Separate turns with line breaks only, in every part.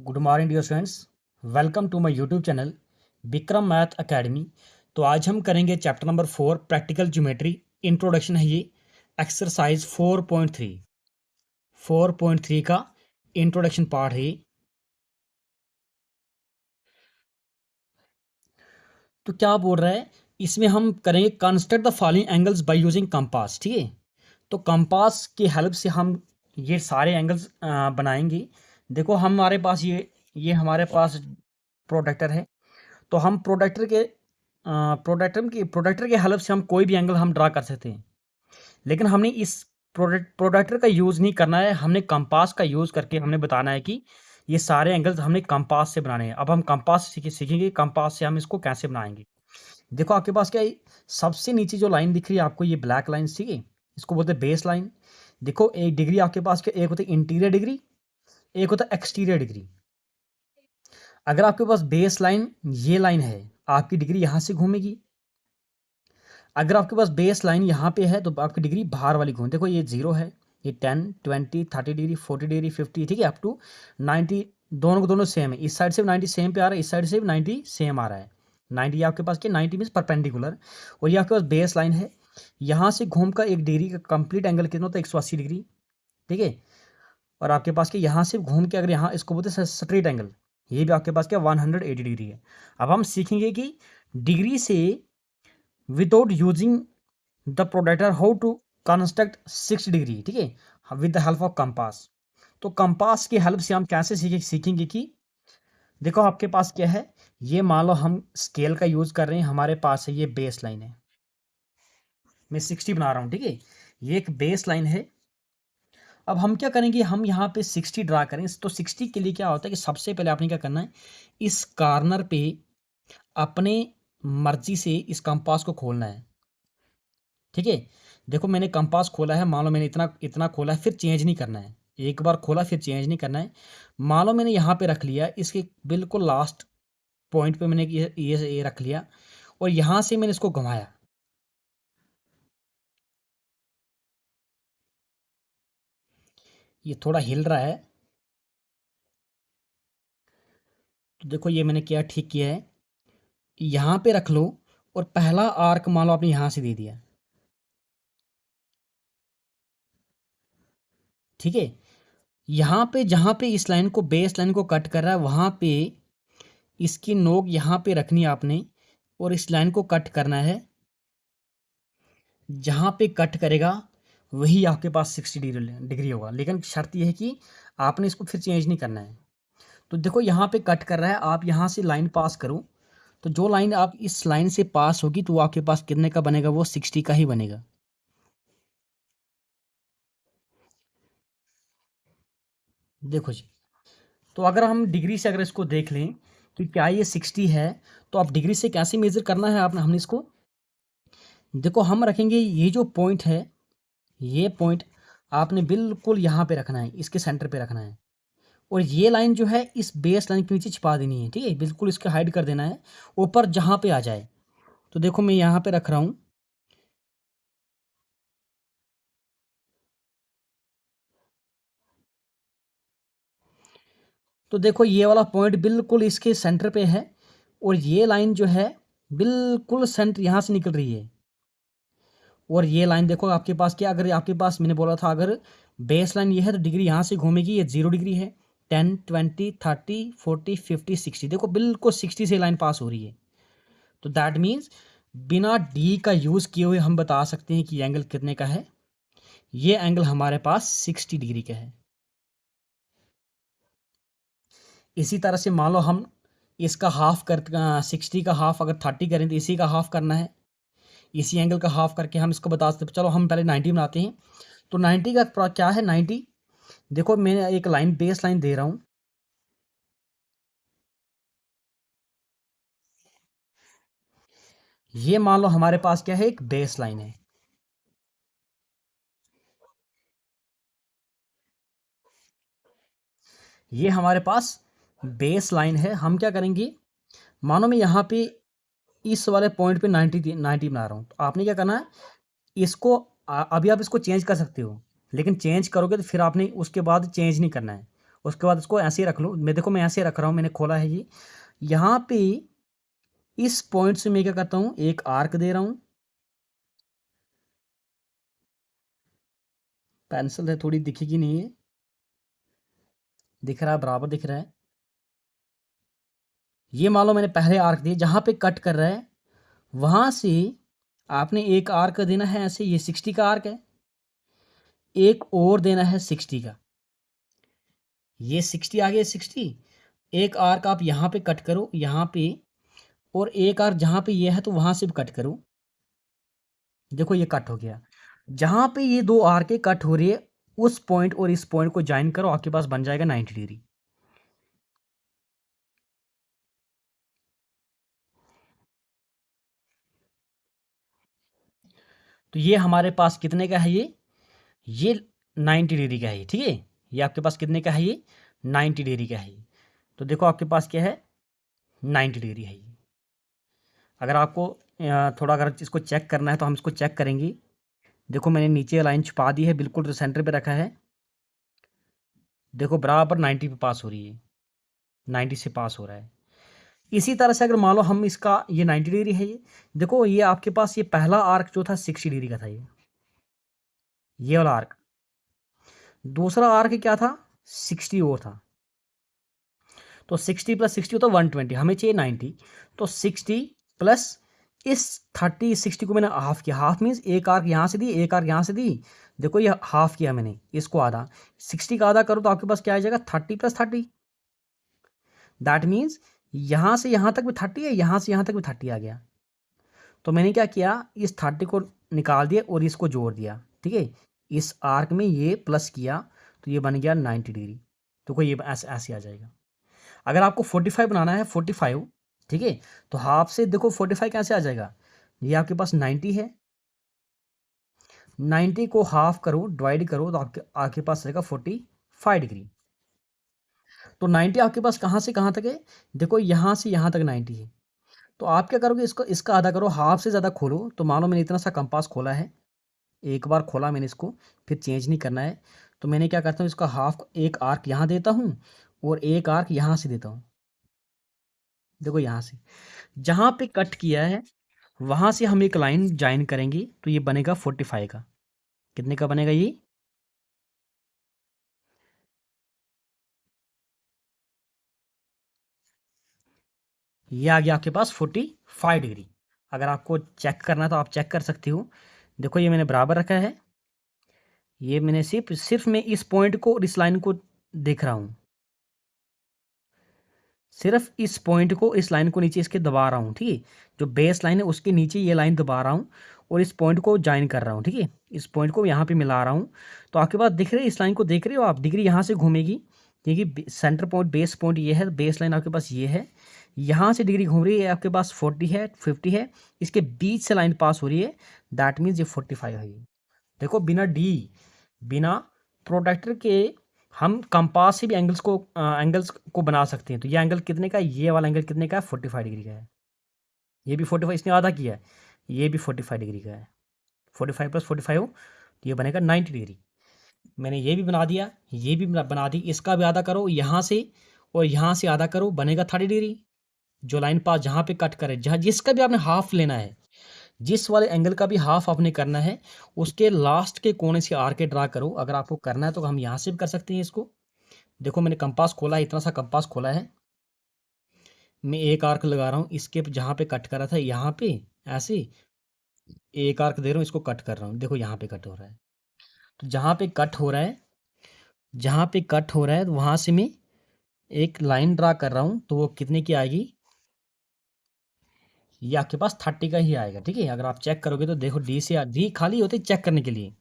Good morning dear students. Welcome to my YouTube channel Vikram math academy. तो आज हम करेंगे chapter number 4 practical geometry. Introduction है ये, एक्सरसाइज 4.3 का इंट्रोडक्शन पार्ट है ये। तो क्या बोल रहा है इसमें, हम करेंगे construct the following angles by using compass. ठीक है, तो कंपास की हेल्प से हम ये सारे एंगल्स बनाएंगे। देखो हमारे पास ये हमारे पास प्रोडक्टर है, तो हम प्रोडक्टर के हेल्प से हम कोई भी एंगल हम ड्रा कर सकते हैं। लेकिन हमने इस प्रोडक्टर का यूज़ नहीं करना है, हमने कंपास का यूज़ करके हमने बताना है कि ये सारे एंगल्स हमने कंपास से बनाने हैं। अब हम कंपास सीखेंगे, कंपास से हम इसको कैसे बनाएंगे। देखो आपके पास क्या है, सबसे नीचे जो लाइन दिख रही है आपको, ये ब्लैक लाइन, ठीक है, इसको बोलते हैं बेस लाइन। देखो एक डिग्री आपके पास क्या, एक होता है इंटीरियर डिग्री, एक होता है एक्सटीरियर डिग्री। अगर आपके पास बेस लाइन ये लाइन है, आपकी डिग्री यहाँ से घूमेगी। अगर आपके पास बेस लाइन यहाँ पे है तो आपकी डिग्री बाहर वाली घूम, देखो ये 0 है, ये 10 20 30 डिग्री 40 डिग्री 50, ठीक है, अप टू 90। दोनों को दोनों सेम है, इस साइड से भी 90 सेम पे आ रहा है, इस साइड से भी 90 सेम आ रहा है। 90 आपके पास क्या, 90 मीन्स परपेंडिकुलर। और ये आपके पास बेस लाइन है, यहाँ से घूम कर एक डिग्री का कंप्लीट एंगल कितना होता है, 180 डिग्री, ठीक है। और आपके पास क्या, यहाँ से घूम के अगर यहाँ इसको बोलते हैं स्ट्रेट एंगल, ये भी आपके पास क्या 180 डिग्री है। अब हम सीखेंगे कि डिग्री से without using the protractor how to construct 60 degree, ठीक है, with the help of compass. तो कंपास की हेल्प से हम कैसे सीखेंगे कि देखो आपके पास क्या है, ये मान लो हम स्केल का यूज कर रहे हैं, हमारे पास है ये बेस लाइन है, मैं 60 बना रहा हूँ, ठीक है, ये एक बेस लाइन है। अब हम क्या करेंगे, हम यहाँ पे 60 ड्रा करें। तो 60 के लिए क्या होता है कि सबसे पहले आपने क्या करना है, इस कॉर्नर पे अपने मर्जी से इस कंपास को खोलना है, ठीक है। देखो मैंने कंपास खोला है, मान लो मैंने इतना इतना खोला है, फिर चेंज नहीं करना है। एक बार खोला फिर चेंज नहीं करना है। मान लो मैंने यहाँ पे रख लिया, इसके बिल्कुल लास्ट पॉइंट पे मैंने ये रख लिया, और यहाँ से मैंने इसको घुमाया, ये थोड़ा हिल रहा है, तो देखो ये मैंने क्या ठीक किया है, यहाँ पे रख लो, और पहला आर्क मान लो आपने यहाँ से दे दिया, ठीक है। यहाँ पे जहाँ पे इस लाइन को, बेस लाइन को कट कर रहा है, वहाँ पे इसकी नोक यहाँ पे रखनी है आपने, और इस लाइन को कट करना है। जहाँ पे कट करेगा वही आपके पास 60 डिग्री होगा, लेकिन शर्त यह है कि आपने इसको फिर चेंज नहीं करना है। तो देखो यहाँ पे कट कर रहा है, आप यहाँ से लाइन पास करो, तो जो लाइन आप इस लाइन से पास होगी तो आपके पास कितने का बनेगा, वो 60 का ही बनेगा। देखो जी, तो अगर हम डिग्री से अगर इसको देख लें कि क्या ये 60 है, तो आप डिग्री से कैसे मेजर करना है आपने, हमने इसको देखो हम रखेंगे, ये जो पॉइंट है, ये पॉइंट आपने बिल्कुल यहाँ पे रखना है, इसके सेंटर पे रखना है, और ये लाइन जो है इस बेस लाइन के नीचे छिपा देनी है, ठीक है, बिल्कुल इसको हाइड कर देना है, ऊपर जहाँ पे आ जाए। तो देखो मैं यहाँ पे रख रहा हूँ, तो देखो ये वाला पॉइंट बिल्कुल इसके सेंटर पे है, और ये लाइन जो है बिल्कुल सेंटर यहाँ से निकल रही है। और ये लाइन देखो आपके पास क्या, अगर आपके पास मैंने बोला था अगर बेस लाइन ये है तो डिग्री यहाँ से घूमेगी, ये 0 डिग्री है, 10 20 30 40 50 60, देखो बिल्कुल 60 से लाइन पास हो रही है। तो दैट मीन्स बिना डी का यूज़ किए हुए हम बता सकते हैं कि एंगल कितने का है, ये एंगल हमारे पास 60 डिग्री का है। इसी तरह से मान लो हम इसका हाफ कर 60 का हाफ अगर 30 करें तो इसी का हाफ करना है, इसी एंगल का हाफ करके हम इसको बता सकते। चलो हम पहले 90 बनाते हैं। तो 90 का क्या है, 90 देखो मैं एक लाइन बेस लाइन दे रहा हूँ, ये मान लो हमारे पास क्या है, एक बेस लाइन है, ये हमारे पास बेस लाइन है। हम क्या करेंगे, मानो मैं यहाँ पे इस वाले पॉइंट पे 90 बना रहा हूँ, तो आपने क्या करना है, इसको अभी आप इसको चेंज कर सकते हो, लेकिन चेंज करोगे तो फिर आपने उसके बाद चेंज नहीं करना है, उसके बाद इसको ऐसे ही रख लो। मैं ऐसे रख रहा हूँ, मैंने खोला है ये। यहाँ पे इस पॉइंट से मैं क्या करता हूँ, एक आर्क दे रहा हूँ। पेंसिल है, थोड़ी दिखेगी नहीं है, दिख रहा है, बराबर दिख रहा है। ये मान लो मैंने पहले आर्क दिए, जहाँ पे कट कर रहा है वहाँ से आपने एक आर्क देना है ऐसे, ये 60 का आर्क है। एक और देना है 60 का, ये 60 आ गया, 60। एक आर्क आप यहाँ पे कट करो, यहाँ पे, और एक आर्क जहाँ पे ये है तो वहाँ से भी कट करो। देखो ये कट हो गया। जहाँ पे ये दो आर्कें कट हो रही है, उस पॉइंट और इस पॉइंट को ज्वाइन करो, आपके पास बन जाएगा 90 डिग्री। तो ये हमारे पास कितने का है, ये 90 डिग्री का है, ठीक है। ये आपके पास कितने का है, ये 90 डिग्री का है। तो देखो आपके पास क्या है, 90 डिग्री है ये। अगर आपको थोड़ा अगर इसको चेक करना है तो हम इसको चेक करेंगे। देखो मैंने नीचे लाइन छुपा दी है, बिल्कुल सेंटर पे रखा है। देखो बराबर 90 पे पास हो रही है, 90 से पास हो रहा है। इसी तरह से अगर मान लो हम इसका, ये 90 डिग्री है ये। देखो ये आपके पास ये पहला आर्क जो था 60 डिग्री का था, ये वाला आर्क। दूसरा आर्क क्या था, 60 और था। तो 60 प्लस 60 होता 120, हमें चाहिए 90। तो 60 प्लस इस 30, 60 को मैंने हाफ किया। हाफ मीन्स एक आर्क यहाँ से दी, एक आर्क यहाँ से दी। देखो ये हाफ किया मैंने, इसको आधा। 60 का आधा करो तो आपके पास क्या आ जाएगा, 30 प्लस 30। दैट मीन्स यहाँ से यहाँ तक भी 30 है, यहाँ से यहाँ तक भी 30 आ गया। तो मैंने क्या किया, इस 30 को निकाल दिया और इसको जोड़ दिया, ठीक है। इस आर्क में ये प्लस किया तो ये बन गया 90 डिग्री। तो कोई ये ऐसे ऐसे आ जाएगा। अगर आपको 45 बनाना है, 45, ठीक है, तो हाफ से देखो 45 कैसे आ जाएगा। ये आपके पास 90 है, 90 को हाफ करो, डिवाइड करो तो आपके आपके पास रहेगा 45 डिग्री। तो 90 आपके पास कहाँ से कहाँ तक है, देखो यहाँ से यहाँ तक 90 है। तो आप क्या करोगे, इसको इसका आधा करो, हाफ से ज़्यादा खोलो। तो मान लो मैंने इतना सा कंपास खोला है, एक बार खोला मैंने इसको, फिर चेंज नहीं करना है। तो मैंने क्या करता हूँ, इसका हाफ, एक आर्क यहाँ देता हूँ और एक आर्क यहाँ से देता हूँ। देखो यहाँ से जहाँ पे कट किया है वहाँ से हम एक लाइन ज्वाइन करेंगे तो ये बनेगा 45 का। कितने का बनेगा ये आ गया आपके पास 45 डिग्री। अगर आपको चेक करना है तो आप चेक कर सकते हो। देखो ये मैंने बराबर रखा है, ये मैंने सिर्फ सिर्फ मैं इस पॉइंट को और इस लाइन को देख रहा हूँ। सिर्फ इस पॉइंट को, इस लाइन को नीचे इसके दबा रहा हूँ, ठीक है। जो बेस लाइन है उसके नीचे ये लाइन दबा रहा हूँ और इस पॉइंट को ज्वाइन कर रहा हूँ, ठीक है। इस पॉइंट को यहाँ पे मिला रहा हूँ। तो आपके पास दिख रही है, इस लाइन को देख रहे हो आप, डिग्री यहाँ से घूमेगी, क्योंकि सेंटर पॉइंट, बेस पॉइंट ये है, बेस लाइन आपके पास ये है। यहाँ से डिग्री घूम रही है, आपके पास 40 है, 50 है, इसके बीच से लाइन पास हो रही है। दैट मीन्स ये 45 है ये। देखो बिना प्रोडक्टर के हम कंपास से भी एंगल्स को बना सकते हैं। तो ये एंगल कितने का है, ये वाला एंगल कितने का है, 45 डिग्री का है। ये भी 45, इसने आधा किया है, ये भी 45 डिग्री का है। 45 प्लस 45 तो ये बनेगा 90 डिग्री। मैंने ये भी बना दिया, ये भी बना दी। इसका भी आधा करो यहाँ से और यहाँ से आधा करो, बनेगा 30 डिग्री। जो लाइन पास जहाँ पे कट करे, जहाँ जिसका भी आपने हाफ लेना है, जिस वाले एंगल का भी हाफ आपने करना है, उसके लास्ट के कोने से आर के ड्रा करो। अगर आपको करना है तो हम यहाँ से भी कर सकते हैं इसको। देखो मैंने कंपास खोला है, इतना सा कंपास खोला है, मैं एक आर्क लगा रहा हूँ इसके जहाँ पे कट कर रहा था, यहाँ पे ऐसे एक आर्क दे रहा हूँ, इसको कट कर रहा हूँ। देखो यहाँ पे कट हो रहा है। तो जहाँ पे कट हो रहा है, जहाँ पे कट हो रहा है वहाँ से मैं एक लाइन ड्रा कर रहा हूँ। तो वो कितने की आएगी, ये आपके पास 30 का ही आएगा, ठीक है। अगर आप चेक करोगे तो देखो डी खाली होते चेक करने के लिए।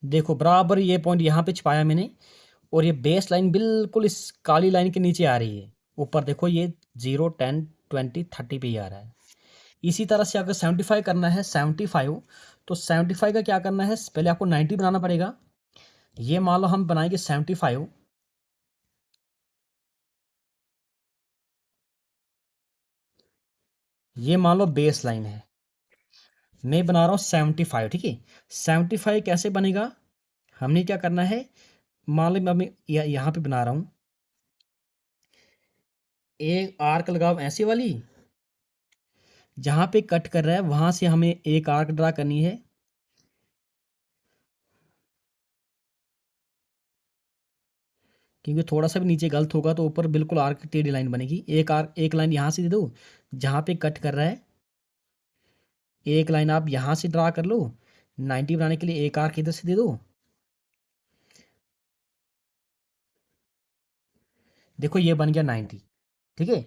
देखो बराबर ये पॉइंट यहाँ पे छुपाया मैंने, और ये बेस लाइन बिल्कुल इस काली लाइन के नीचे आ रही है। ऊपर देखो ये 0, 10, 20, 30 पे ही आ रहा है। इसी तरह से अगर 75 करना है, 75, तो 75 का क्या करना है, पहले आपको 90 बनाना पड़ेगा। ये मान लो हम बनाएंगे 75, ये मान लो बेस लाइन है। मैं बना रहा हूँ 75, ठीक है। 75 कैसे बनेगा, हमने क्या करना है, मान लो मैं यहाँ पे बना रहा हूँ, एक आर्क लगाओ ऐसे वाली, जहाँ पे कट कर रहा है वहाँ से हमें एक आर्क ड्रा करनी है। क्योंकि थोड़ा सा भी नीचे गलत होगा तो ऊपर बिल्कुल आर्क टेढ़ी लाइन बनेगी। एक लाइन यहाँ से दे दो, जहाँ पे कट कर रहा है एक लाइन आप यहाँ से ड्रा कर लो। 90 बनाने के लिए एक आर्क इधर से दे दो। देखो ये बन गया 90, ठीक है।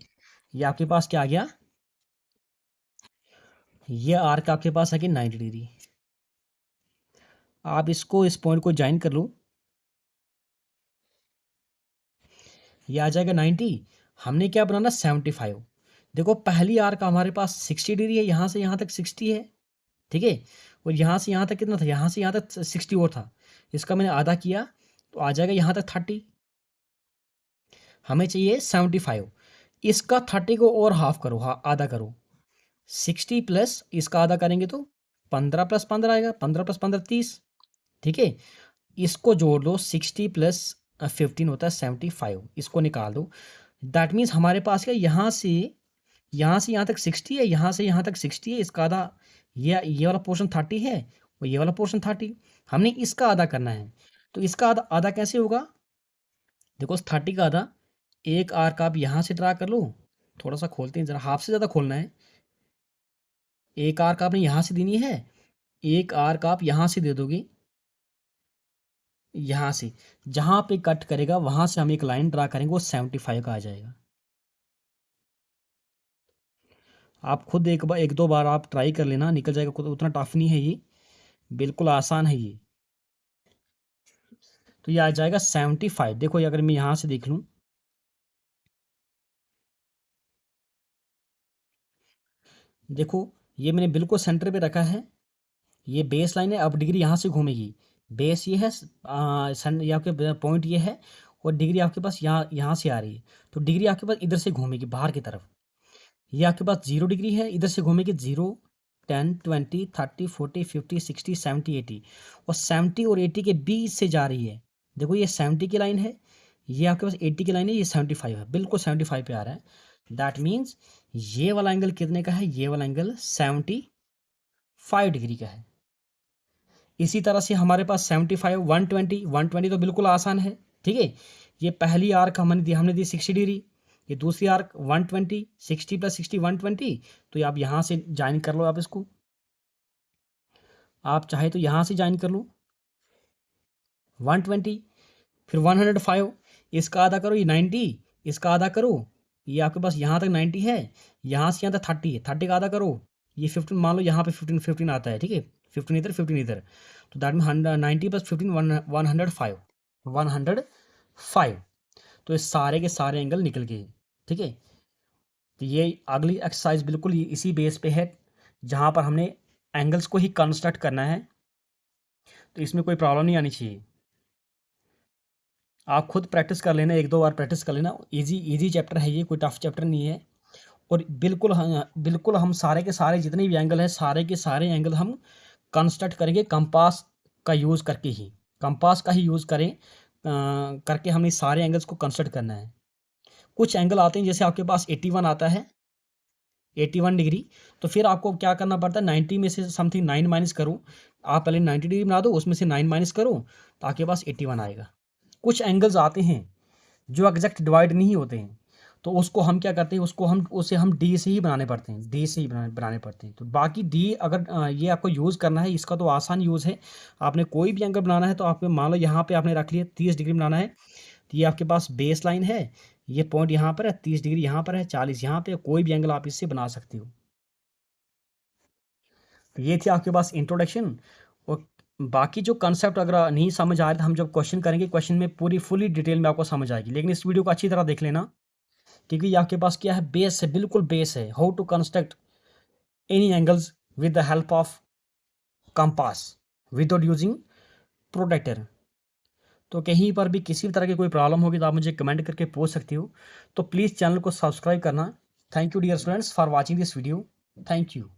ये आपके पास क्या आ गया, ये आर्क आपके पास आ गया 90 डिग्री। आप इसको इस पॉइंट को ज्वाइन कर लो, ये आ जाएगा 90। हमने क्या बनाना 75। देखो पहली आर्क हमारे पास 60 डिग्री है, यहाँ से यहाँ तक 60 है, ठीक है। और यहाँ से यहाँ तक कितना था, यहाँ से यहाँ तक 60 और था, इसका मैंने आधा किया तो आ जाएगा यहाँ तक 30। हमें चाहिए 75, इसका 30 को और हाफ करो, हाँ आधा करो। 60 प्लस इसका आधा करेंगे तो 15 प्लस 15 आएगा, 15 प्लस 15 30, ठीक है। इसको जोड़ लो, 60 प्लस 15 होता है 75, इसको निकाल दो। दैट मीन्स हमारे पास क्या, यहाँ से यहाँ तक 60 है, यहाँ से यहाँ तक 60 है, इसका आधा ये वाला पोर्शन 30 है और ये वाला पोर्शन 30, हमने इसका आधा करना है। तो इसका आधा आधा कैसे होगा, देखो उस 30 का आधा, एक आर्क आप यहाँ से ड्रा कर लो, थोड़ा सा खोलते हैं जरा, हाफ से ज़्यादा खोलना है। एक आर्क आपने यहाँ से देनी है, एक आर्क आप यहाँ से दे दोगे, यहाँ से जहाँ पे कट करेगा वहाँ से हम एक लाइन ड्रा करेंगे, वो 75 का आ जाएगा। आप खुद एक दो बार आप ट्राई कर लेना, निकल जाएगा खुद, उतना टफ नहीं है ये, बिल्कुल आसान है ये। तो ये आ जाएगा 75। देखो ये अगर मैं यहाँ से देख लूँ, देखो ये मैंने बिल्कुल सेंटर पे रखा है, ये बेस लाइन है। अब डिग्री यहाँ से घूमेगी, बेस ये है, ये आपके पॉइंट ये है, और डिग्री आपके पास यहाँ यहाँ से आ रही है, तो डिग्री आपके पास इधर से घूमेगी बाहर की तरफ। ये आपके पास 0 डिग्री है, इधर से घूमेगी 0, 10, 20, 30, 40, 50, 60, 70, 80, और 70 और 80 के बीच से जा रही है। देखो ये 70 की लाइन है, ये आपके पास 80 की लाइन है, ये 75 है, बिल्कुल 75 पे आ रहा है। दैट मीन्स ये वाला एंगल कितने का है, ये वाला एंगल 75 डिग्री का है। इसी तरह से हमारे पास 75, 120, 120 तो बिल्कुल आसान है, ठीक है। ये पहली आर्क हमने दी 60 डिग्री, ये दूसरी आर्क 120, 60 प्लस 60 120, तो ये आप यहाँ से ज्वाइन कर लो, आप इसको आप चाहे तो यहाँ से ज्वाइन कर लो 120, फिर 105, इसका आधा करो, ये 90, इसका आधा करो, ये आपके पास यहाँ तक 90 है, यहाँ से यहाँ तक 30 है, 30 का आधा करो, ये 15, मान लो यहाँ पे 15 आता है, ठीक है। 15 इधर 15 इधर, तो दैट मीन 90 प्लस 15 105, 105। तो ये सारे के सारे एंगल निकल गए, ठीक है। तो ये अगली एक्सरसाइज बिल्कुल इसी बेस पे है, जहाँ पर हमने एंगल्स को ही कंस्ट्रक्ट करना है, तो इसमें कोई प्रॉब्लम नहीं आनी चाहिए। आप खुद प्रैक्टिस कर लेना, एक दो बार प्रैक्टिस कर लेना, इजी चैप्टर है ये, कोई टफ चैप्टर नहीं है। और बिल्कुल हम सारे के सारे जितने भी एंगल हैं, सारे के सारे एंगल हम कंस्ट्रक्ट करेंगे कंपास का यूज़ करके ही, कंपास का ही यूज़ करें करके हमें सारे एंगल्स को कंस्ट्रक्ट करना है। कुछ एंगल आते हैं, जैसे आपके पास 81 आता है, 81 डिग्री, तो फिर आपको क्या करना पड़ता है, 90 में से समथिंग 9 माइनस करो। आप पहले 90 डिग्री बना दो, उसमें से 9 माइनस करो, तो आपके पास 81 आएगा। कुछ एंगल्स आते हैं जो एग्जैक्ट डिवाइड नहीं होते हैं, तो उसको हम क्या करते हैं, उसे हम डी से ही बनाने पड़ते हैं, डी से ही बनाने पड़ते हैं। तो बाकी डी अगर ये आपको यूज़ करना है, इसका तो आसान यूज़ है। आपने कोई भी एंगल बनाना है तो आप मान लो यहाँ पे आपने रख लिया 30 डिग्री बनाना है, तो ये आपके पास बेस लाइन है, ये पॉइंट यहाँ पर है, 30 डिग्री यहाँ पर है, 40 यहाँ पे, कोई भी एंगल आप इससे बना सकते हो। तो ये थी आपके पास इंट्रोडक्शन। और बाकी जो कंसेप्ट अगर नहीं समझ आ रहे तो हम जब क्वेश्चन करेंगे, क्वेश्चन में पूरी फुली डिटेल में आपको समझ आएगी। लेकिन इस वीडियो को अच्छी तरह देख लेना, क्योंकि ये आपके पास क्या है, बेस है, बिल्कुल बेस है, how to construct any angles with the help of compass without using protractor. तो कहीं पर भी किसी भी तरह की कोई प्रॉब्लम होगी तो आप मुझे कमेंट करके पूछ सकते हो। तो प्लीज़ चैनल को सब्सक्राइब करना। Thank you dear students for watching this video. Thank you.